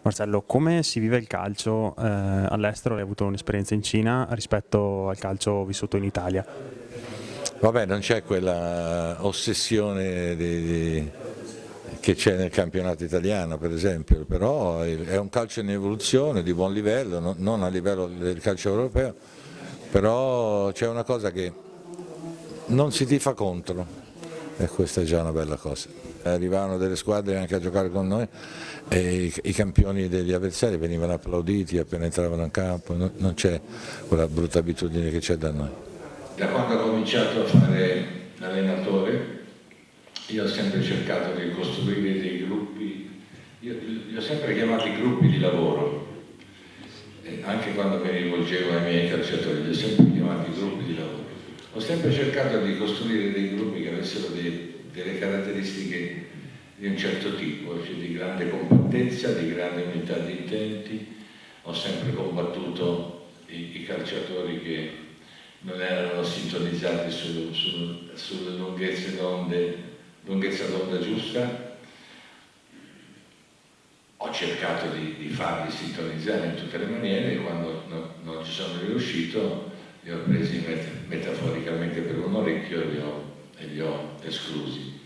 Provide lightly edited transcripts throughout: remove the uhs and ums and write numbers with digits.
Marcello, come si vive il calcio all'estero? Hai avuto un'esperienza in Cina rispetto al calcio vissuto in Italia? Vabbè, non c'è quella ossessione che c'è nel campionato italiano, per esempio, però è un calcio in evoluzione, di buon livello, non a livello del calcio europeo, però c'è una cosa che non si tifa contro e questa è già una bella cosa. Arrivavano delle squadre anche a giocare con noi e i campioni degli avversari venivano applauditi appena entravano in campo, non c'è quella brutta abitudine che c'è da noi. Da quando ho cominciato a fare l'allenatore, io ho sempre cercato di costruire dei gruppi, io li ho sempre chiamati gruppi di lavoro, anche quando mi rivolgevo ai miei calciatori, li ho sempre chiamati gruppi di lavoro. Ho sempre cercato di costruire dei gruppi che avessero delle caratteristiche di un certo tipo, cioè di grande compattezza, di grande unità di intenti. Ho sempre combattuto i calciatori che non erano sintonizzati sulle lunghezza d'onda giusta. Ho cercato di farli sintonizzare in tutte le maniere e quando non ci sono riuscito li ho presi metaforicamente per un orecchio e li ho esclusi.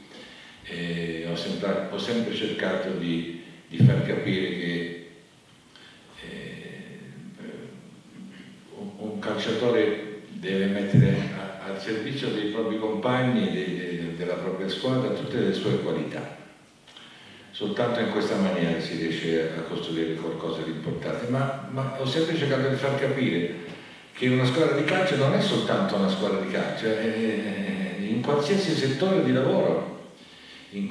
Ho sempre cercato di far capire che un calciatore deve mettere al servizio dei propri compagni e della propria squadra tutte le sue qualità. Soltanto in questa maniera si riesce a costruire qualcosa di importante, ma ho sempre cercato di far capire che una squadra di calcio non è soltanto una squadra di calcio, è in qualsiasi settore di lavoro, in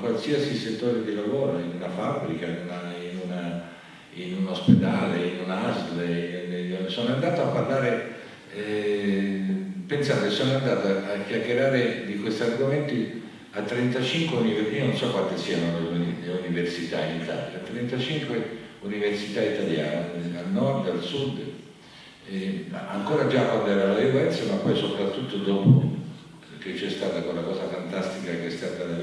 una fabbrica, in un ospedale, in un ASL. Sono andato a parlare, pensate, sono andato a chiacchierare di questi argomenti a 35 università, io non so quante siano le università in Italia, 35 università italiane, al nord, al sud, ancora già quando era la UEZ, ma poi soprattutto dopo che c'è stata quella cosa fantastica che è stata la